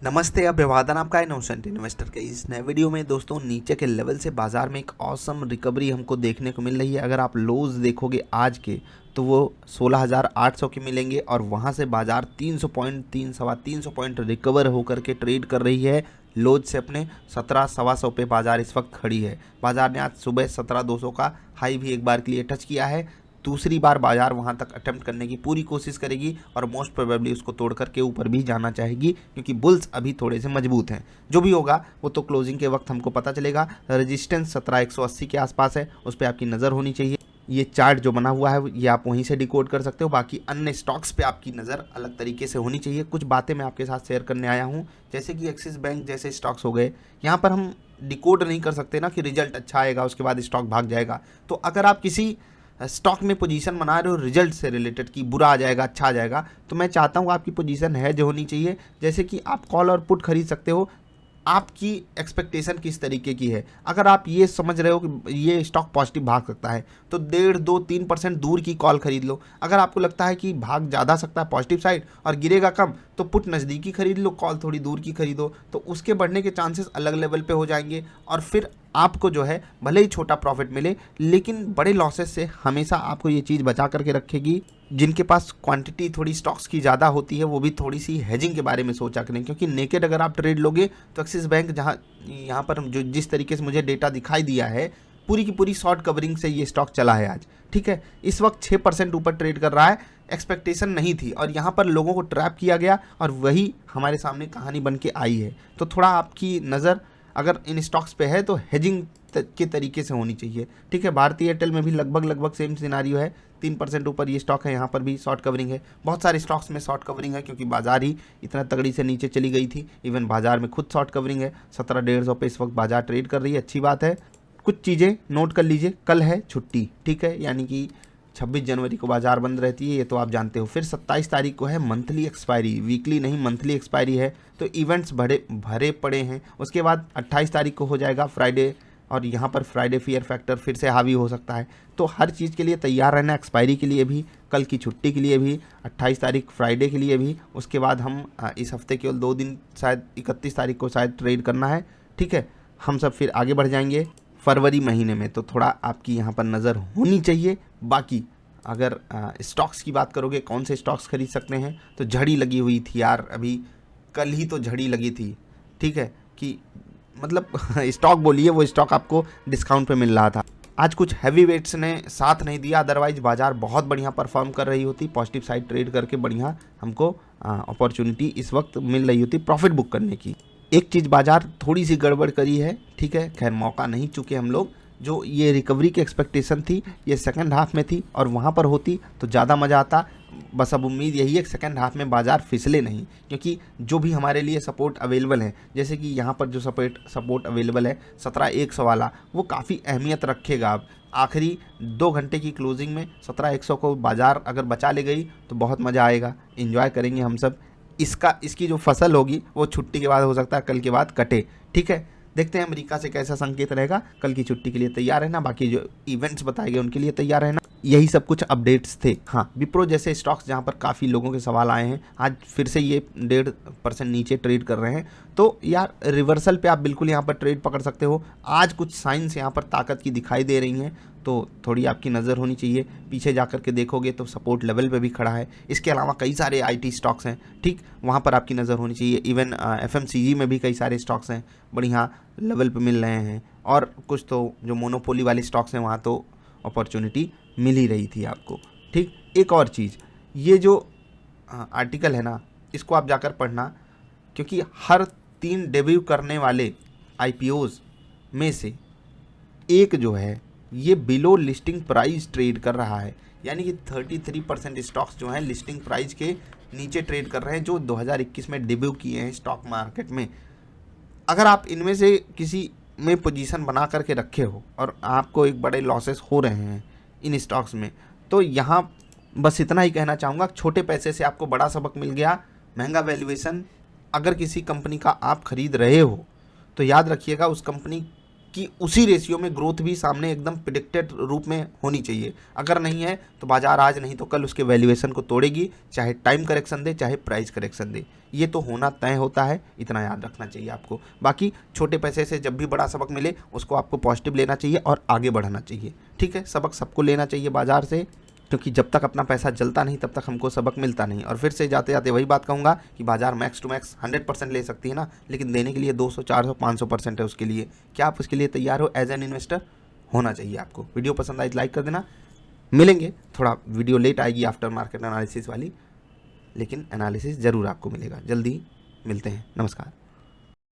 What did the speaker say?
नमस्ते, अभिवादन आपका इनोसेंट इन्वेस्टर के इस नए वीडियो में। दोस्तों, नीचे के लेवल से बाजार में एक ऑसम रिकवरी हमको देखने को मिल रही है। अगर आप लोज देखोगे आज के, तो वो 16,800 के मिलेंगे और वहां से बाजार 300 पॉइंट 300 पॉइंट रिकवर होकर के ट्रेड कर रही है। लोज से अपने 17,125 पे बाजार इस वक्त खड़ी है। बाजार ने आज सुबह 17,200 का हाई भी एक बार के लिए टच किया है। दूसरी बार बाजार वहां तक अटेम्प्ट करने की पूरी कोशिश करेगी और मोस्ट प्रोबेबली उसको तोड़ करके ऊपर भी जाना चाहेगी, क्योंकि बुल्स अभी थोड़े से मजबूत हैं। जो भी होगा वो तो क्लोजिंग के वक्त हमको पता चलेगा। रेजिस्टेंस 17,180 के आसपास है, उस पर आपकी नज़र होनी चाहिए। ये चार्ट जो बना हुआ है ये आप वहीं से डिकोड कर सकते हो। बाकी अन्य स्टॉक्स पे आपकी नज़र अलग तरीके से होनी चाहिए। कुछ बातें मैं आपके साथ शेयर करने आया हूँ, जैसे कि एक्सिस बैंक जैसे स्टॉक्स हो गए। यहाँ पर हम डिकोड नहीं कर सकते ना कि रिजल्ट अच्छा आएगा उसके बाद स्टॉक भाग जाएगा। तो अगर आप किसी स्टॉक में पोजीशन बना रहे हो रिजल्ट से रिलेटेड कि बुरा आ जाएगा अच्छा आ जाएगा, तो मैं चाहता हूँ आपकी पोजीशन है जो होनी चाहिए। जैसे कि आप कॉल और पुट खरीद सकते हो। आपकी एक्सपेक्टेशन किस तरीके की है? अगर आप ये समझ रहे हो कि ये स्टॉक पॉजिटिव भाग सकता है, तो 1.5-2-3% दूर की कॉल खरीद लो। अगर आपको लगता है कि भाग ज़्यादा सकता है पॉजिटिव साइड और गिरेगा कम, तो पुट नज़दीकी खरीद लो, कॉल थोड़ी दूर की खरीदो। तो उसके बढ़ने के चांसेस अलग लेवल पे हो जाएंगे और फिर आपको जो है भले ही छोटा प्रॉफिट मिले, लेकिन बड़े लॉसेस से हमेशा आपको ये चीज़ बचा करके रखेगी। जिनके पास क्वांटिटी थोड़ी स्टॉक्स की ज़्यादा होती है वो भी थोड़ी सी हेजिंग के बारे में सोचा करें, क्योंकि नेकेड अगर आप ट्रेड लोगे तो एक्सिस बैंक जहाँ यहाँ पर जो जिस तरीके से मुझे डेटा दिखाई दिया है, पूरी की पूरी शॉर्ट कवरिंग से ये स्टॉक चला है आज। ठीक है, इस वक्त 6% ऊपर ट्रेड कर रहा है। एक्सपेक्टेशन नहीं थी और यहाँ पर लोगों को ट्रैप किया गया और वही हमारे सामने कहानी बन के आई है। तो थोड़ा आपकी नज़र अगर इन स्टॉक्स पे है तो हेजिंग के तरीके से होनी चाहिए। ठीक है, भारतीय एयरटेल में भी लगभग सेम सिनारियो है। 3% ऊपर ये स्टॉक है, यहाँ पर भी शॉर्ट कवरिंग है। बहुत सारे स्टॉक्स में शॉर्ट कवरिंग है क्योंकि बाजार ही इतना तगड़ी से नीचे चली गई थी। इवन बाजार में खुद शॉर्ट कवरिंग है। 17,150 पे इस वक्त बाजार ट्रेड कर रही है, अच्छी बात है। कुछ चीज़ें नोट कर लीजिए, कल है छुट्टी। ठीक है, यानी कि 26 जनवरी को बाजार बंद रहती है, ये तो आप जानते हो। फिर 27 तारीख को है मंथली एक्सपायरी, वीकली नहीं मंथली एक्सपायरी है, तो इवेंट्स भरे पड़े हैं। उसके बाद 28 तारीख को हो जाएगा फ्राइडे, और यहाँ पर फ्राइडे फियर फैक्टर फिर से हावी हो सकता है। तो हर चीज़ के लिए तैयार रहना, एक्सपायरी के लिए भी, कल की छुट्टी के लिए भी, 28 तारीख फ्राइडे के लिए भी। उसके बाद हम इस हफ्ते केवल 2 दिन, शायद 31 तारीख को शायद ट्रेड करना है। ठीक है, हम सब फिर आगे बढ़ जाएंगे फरवरी महीने में, तो थोड़ा आपकी यहाँ पर नज़र होनी चाहिए। बाकी अगर स्टॉक्स की बात करोगे, कौन से स्टॉक्स खरीद सकते हैं, तो झड़ी लगी हुई थी यार, अभी कल ही तो झड़ी लगी थी। ठीक है, कि मतलब स्टॉक बोलिए, वो स्टॉक आपको डिस्काउंट पे मिल रहा था। आज कुछ हैवी वेट्स ने साथ नहीं दिया, अदरवाइज बाजार बहुत बढ़िया परफॉर्म कर रही होती। पॉजिटिव साइड ट्रेड करके बढ़िया हमको अपॉर्चुनिटी इस वक्त मिल रही होती प्रॉफिट बुक करने की। एक चीज़ बाजार थोड़ी सी गड़बड़ करी है। ठीक है, खैर मौका नहीं चुके हम लोग। जो ये रिकवरी की एक्सपेक्टेशन थी ये सेकंड हाफ में थी और वहाँ पर होती तो ज़्यादा मज़ा आता। बस अब उम्मीद यही है कि सेकंड हाफ में बाजार फिसले नहीं, क्योंकि जो भी हमारे लिए सपोर्ट अवेलेबल है, जैसे कि यहाँ पर जो सपोर्ट अवेलेबल है 17,100 वाला, वो काफ़ी अहमियत रखेगा। अब आखिरी 2 घंटे की क्लोजिंग में 17,100 को बाजार अगर बचा ले गई तो बहुत मज़ा आएगा, इन्जॉय करेंगे हम सब। इसकी जो फसल होगी वो छुट्टी के बाद हो सकता है कल के बाद कटे। ठीक है, देखते हैं अमेरिका से कैसा संकेत रहेगा। कल की छुट्टी के लिए तैयार रहना, बाकी जो इवेंट्स बताए गए उनके लिए तैयार रहना। यही सब कुछ अपडेट्स थे। हाँ, विप्रो जैसे स्टॉक्स जहाँ पर काफ़ी लोगों के सवाल आए हैं, आज फिर से ये 1.5% नीचे ट्रेड कर रहे हैं। तो यार रिवर्सल पे आप बिल्कुल यहाँ पर ट्रेड पकड़ सकते हो। आज कुछ साइंस यहाँ पर ताकत की दिखाई दे रही हैं, तो थोड़ी आपकी नज़र होनी चाहिए। पीछे जा कर के देखोगे तो सपोर्ट लेवल पे भी खड़ा है। इसके अलावा कई सारे आईटी स्टॉक्स हैं, ठीक, वहाँ पर आपकी नज़र होनी चाहिए। इवन एफएमसीजी में भी कई सारे स्टॉक्स हैं, बढ़िया लेवल पे मिल रहे हैं। और कुछ तो जो मोनोपोली वाले स्टॉक्स हैं वहाँ तो अपॉर्चुनिटी मिल ही रही थी आपको। ठीक, एक और चीज़, ये जो आर्टिकल है ना, इसको आप जाकर पढ़ना, क्योंकि हर 3 डेब्यू करने वाले आईपीओज में से एक जो है ये बिलो लिस्टिंग प्राइस ट्रेड कर रहा है। यानी कि 33% स्टॉक्स जो हैं लिस्टिंग प्राइस के नीचे ट्रेड कर रहे हैं, जो 2021 में डेब्यू किए हैं स्टॉक मार्केट में। अगर आप इनमें से किसी में पोजीशन बना करके रखे हो और आपको एक बड़े लॉसेस हो रहे हैं इन स्टॉक्स में, तो यहाँ बस इतना ही कहना चाहूँगा, छोटे पैसे से आपको बड़ा सबक मिल गया। महंगा वैल्यूएशन अगर किसी कंपनी का आप खरीद रहे हो तो याद रखिएगा उस कंपनी कि उसी रेशियो में ग्रोथ भी सामने एकदम प्रिडिक्टेड रूप में होनी चाहिए। अगर नहीं है तो बाजार आज नहीं तो कल उसके वैल्यूएशन को तोड़ेगी, चाहे टाइम करेक्शन दे चाहे प्राइस करेक्शन दे। ये तो होना तय होता है, इतना याद रखना चाहिए आपको। बाकी छोटे पैसे से जब भी बड़ा सबक मिले उसको आपको पॉजिटिव लेना चाहिए और आगे बढ़ना चाहिए। ठीक है, सबक सबको लेना चाहिए बाजार से, क्योंकि जब तक अपना पैसा जलता नहीं तब तक हमको सबक मिलता नहीं। और फिर से जाते जाते वही बात कहूँगा कि बाजार मैक्स टू मैक्स 100% ले सकती है ना, लेकिन देने के लिए 200, 400, 500% है उसके लिए। क्या आप उसके लिए तैयार हो? एज एन इन्वेस्टर होना चाहिए आपको। वीडियो पसंद आई लाइक कर देना। मिलेंगे, थोड़ा वीडियो लेट आएगी आफ्टर मार्केट एनालिसिस वाली, लेकिन एनालिसिस ज़रूर आपको मिलेगा। जल्दी मिलते हैं, नमस्कार।